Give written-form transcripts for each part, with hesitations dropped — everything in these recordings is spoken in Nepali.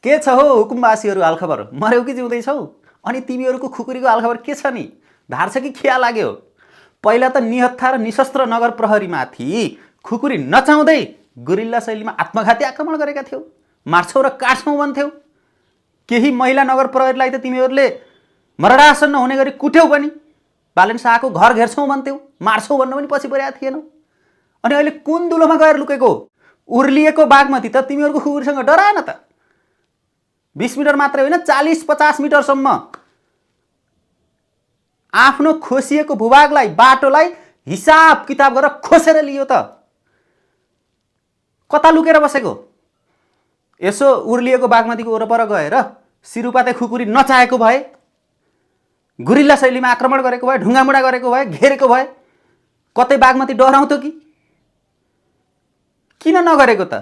के छ हो हुकुमवासीहरू हालखबर मर्यौ कि जिउँदैछौ? अनि तिमीहरूको खुकुरीको हालखबर के छ नि? धार छ कि खिया लाग्यो? पहिला त निहत्था र निशस्त्र नगर प्रहरीमाथि खुकुरी नचाउँदै गुरिल्ला शैलीमा आत्मघाती आक्रमण गरेका थियौ। मार्छौ र काट्छौ भन्थ्यौ। केही महिला नगर प्रहरीलाई त तिमीहरूले मरणासन नहुने गरी कुट्यौ पनि। बालेन शाहको घर घेर्छौ भन्थ्यौ, मार्छौ भन्न पनि पछि परेका थिएनौ। अनि अहिले कुन दुलोमा गएर लुकेको? उर्लिएको बागमती त तिमीहरूको खुकुरीसँग डराएन त। 20 मिटर मात्रै होइन 40-50 मिटरसम्म आफ्नो खोसिएको भूभागलाई बाटोलाई हिसाब किताब गरेर खोसेर लियो त। कता लुकेर बसेको? यसो उर्लिएको बागमतीको वरपर गएर सिरुपाते खुकुरी नचाहेको भए, गुरिल्ला शैलीमा आक्रमण गरेको भए, ढुङ्गामुढा गरेको भए, घेरेको भए कतै बागमती डराउँथ्यो कि? किन नगरेको त?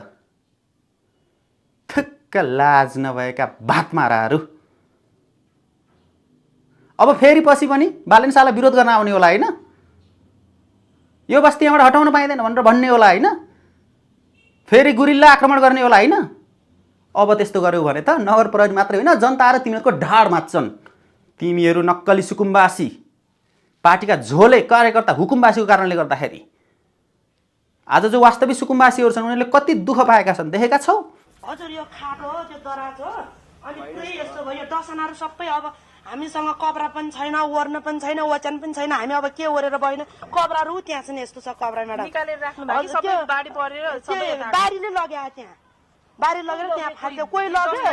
थुक्क लाज नभएका भातमाराहरू। अब फेरि पछि पनि बालेन शाहलाई विरोध गर्न आउने होला होइन? यो बस्ती यहाँबाट हटाउन पाइँदैन भनेर भन्ने होला होइन? फेरि गुरिल्ला आक्रमण गर्ने होला होइन? अब त्यस्तो गर्यौ भने त नगर प्रहरी मात्रै होइन जनता र तिमीहरूको ढाड मात्छन्। तिमीहरू नक्कली सुकुम्बासी, पार्टीका झोले कार्यकर्ता हुकुमबासीको कारणले गर्दाखेरि आज जो वास्तविक सुकुम्बासीहरू छन् उनीहरूले कति दुःख पाएका छन् देखेका छौ? हजुर यो खाटो हो, त्यो दराज हो, अनि पुरै यस्तो भयो। दसनाहरू सबै अब हामीसँग कपडा पनि छैन, ओर्न पनि छैन, वचन पनि छैन। हामी अब के ओरेर बहिन? कपडाहरू त्यहाँ छन्, यस्तो छ कपडा म्याडम। बारीले लग्यो त्यहाँ, बारी लगेर त्यहाँ फाल्यो, कोही लग्यो।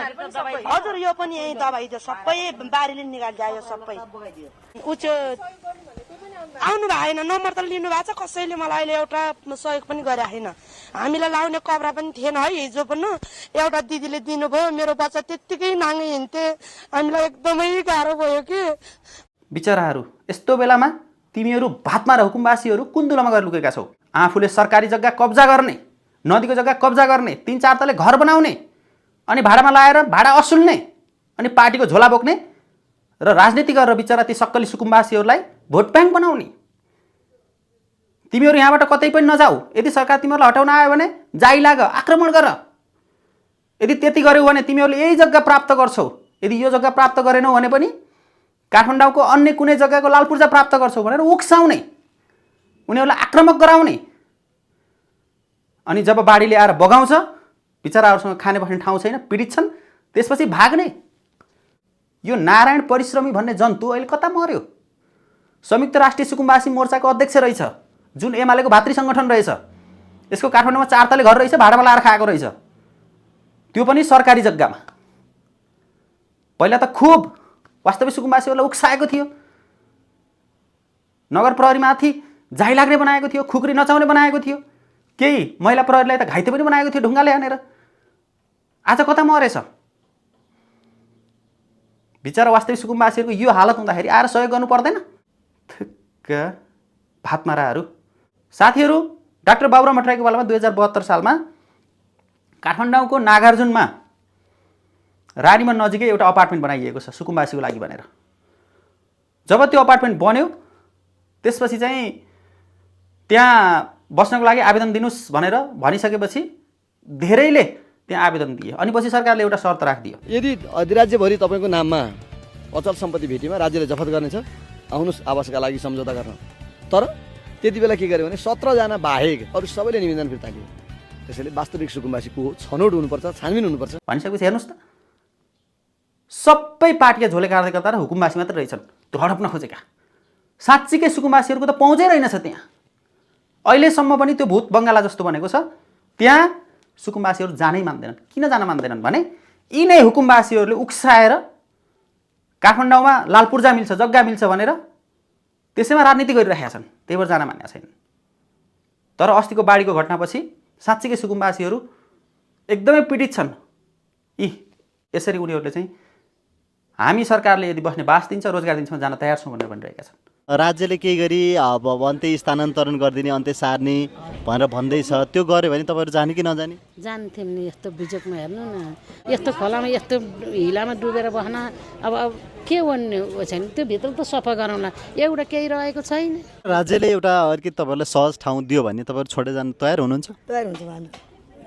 हजुर यो पनि यही दबाई दियो, सबै बारीले निकालिदियो सबै। उच्च आउनु भएन, नम्बर त लिनु भएको छ कसैले। मलाई अहिले एउटा सहयोग पनि गरे होइन। हामीलाई लाउने कपडा पनि थिएन है, हिजो पनि एउटा दिदीले दिनुभयो। मेरो बच्चा त्यत्तिकै नाङ्गे हिँड्थे, हामीलाई एकदमै गाह्रो भयो कि। बिचराहरू, यस्तो बेलामा तिमीहरू भातमा र हुकुमवासीहरू कुन दुलामा गएर लुकेका छौ? आफूले सरकारी जग्गा कब्जा गर्ने, नदीको जग्गा कब्जा गर्ने, 3-4 तले घर बनाउने, अनि भाडामा लाएर भाडा असुल्ने, अनि पार्टीको झोला बोक्ने र राजनीति गरेर बिचरा ती सक्कली सुकुम्बासीहरूलाई भोट ब्याङ्क बनाउने। तिमीहरू यहाँबाट कतै पनि नजाऊ। यदि सरकार तिमीहरूलाई हटाउन आयो भने जाइ लाग, आक्रमण गर। यदि त्यति गर्यौ भने तिमीहरूले यही जग्गा प्राप्त गर्छौ। यदि यो जग्गा प्राप्त गरेनौ भने पनि काठमाडौँको अन्य कुनै जग्गाको लाल पूर्जा प्राप्त गर्छौ भनेर उक्साउने, उनीहरूलाई आक्रमक गराउने। अनि जब बाढीले आएर बगाउँछ, बिचराहरूसँग खाने बस्ने ठाउँ छैन, पीडित छन्, त्यसपछि भाग्ने। यो नारायण परिश्रमी भन्ने जन्तु अहिले कता मर्यो? संयुक्त राष्ट्रिय सुकुम्बासी मोर्चाको अध्यक्ष रहेछ, जुन एमालेको भातृ सङ्गठन रहेछ। यसको काठमाडौँमा 4 तले घर रहेछ, भाडामा लाएर खाएको रहेछ, त्यो पनि सरकारी जग्गामा। पहिला त खुब वास्तविक सुकुम्बासीहरूलाई उक्साएको थियो, नगर प्रहरीमाथि जाइ लाग्ने बनाएको थियो, खुकुरी नचाउने बनाएको थियो, केही महिला प्रहरीलाई त घाइते पनि बनाएको थियो ढुङ्गाले हानेर। आज कता मरेछ? बिचरा वास्तविक सुकुम्बासीहरूको यो हालत हुँदाखेरि आएर सहयोग गर्नु पर्दैन? थुक्क भातमाराहरू। साथीहरू, डाक्टर बाबुराम भट्टराईको बेलामा 2072 सालमा काठमाडौँको नागार्जुनमा रानीमन नजिकै एउटा अपार्टमेन्ट बनाइएको छ सुकुम्बासीको लागि भनेर। जब त्यो अपार्टमेन्ट बन्यो त्यसपछि चाहिँ त्यहाँ बस्नको लागि आवेदन दिनुस् भनेर भनिसकेपछि धेरैले त्यहाँ आवेदन दिए। अनि पछि सरकारले एउटा शर्त राखिदियो, यदि अधिराज्यभरि तपाईँको नाममा अचल सम्पत्ति भेटीमा राज्यले जफत गर्नेछ, आउनुहोस् आवासका लागि सम्झौता गर्न। तर त्यति बेला के गर्यो भने 17 जना बाहेक अरू सबैले निवेदन फिर्ता लिए। त्यसैले वास्तविक सुकुम्बासी को हो, छनौट हुनुपर्छ, छानबिन हुनुपर्छ भनिसकेपछि हेर्नुहोस् त, सबै पार्टीका झोले कार्यकर्ता र हुकुमवासी मात्र रहेछन् त्यो हडप्न खोजेका। साँच्चीकै सुकुम्बासीहरूको त पहुँचै रहेनछ त्यहाँ। अहिलेसम्म पनि त्यो भूत बङ्गाला जस्तो बनेको छ, त्यहाँ सुकुम्बासीहरू जानै मान्दैनन्। किन जान मान्दैनन् भने यिनै हुकुमवासीहरूले उक्साएर काठमाडौँमा लाल पूर्जा मिल्छ, जग्गा मिल्छ भनेर त्यसैमा राजनीति गरिरहेका छन्, त्यही भएर जान मान्या छैन। तर अस्तिको बाढीको घटनापछि साँच्चीकै सुकुम्बासीहरू एकदमै पीडित छन्। यसरी उनीहरूले चाहिँ हामी सरकारले यदि बस्ने बास दिन्छ, रोजगार दिन्छ जान तयार छौँ भनेर भनिरहेका छन्। राज्यले केही गरी अब अन्त्य स्थानान्तरण गरिदिने, अन्त्य सार्ने भनेर भन्दैछ, त्यो गर्यो भने तपाईँहरू जाने कि नजाने? जान्थ्यौँ नि। यस्तो बिजोकमा हेर्नु न, यस्तो खोलामा यस्तो हिलामा डुबेर बस्न अब के भन्ने छैन। त्यो भित्र त सफा गराउँला, एउटा केही रहेको छैन। राज्यले एउटा अर्को तपाईँहरूलाई सहज ठाउँ दियो भने तपाईँहरू छोडेर जान तयार हुनुहुन्छ? तयार हुन्छ भानु,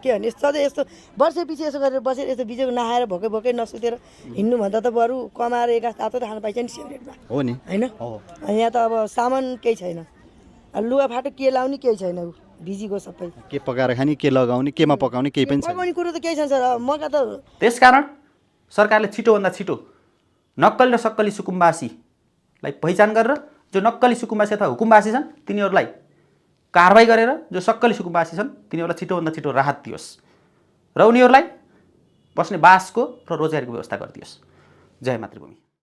के भने सधैँ यस्तो वर्षपछि यसो गरेर बसेर यस्तो बिजोग नखाएर भोकै भोकै नसुतेर हिँड्नुभन्दा त बरु कमाएर एक तातो त खानु पाइन्छ नि सेभरेटमा हो नि होइन यहाँ त अब सामान केही छैन लुगाफाटो के लाउने केही छैन भिजीको सबै के पकाएर खाने के लगाउने केमा पकाउने केही पनि छैन पकाउने कुरो त केही छैन सर मका त त्यसकारण सरकारले छिटोभन्दा छिटो नक्कली र सक्कली सुकुम्बासीलाई पहिचान गरेर जो नक्कली सुकुम्बासी अथवा हुकुमबासी छन् तिनीहरूलाई कारबाही गरेर जो सक्कली सुकुम्बासी छन् तिनीहरूलाई छिटोभन्दा छिटो राहत दियोस् र उनीहरूलाई बस्ने बासको र रोजगारीको व्यवस्था गरिदियोस्। जय मातृभूमि।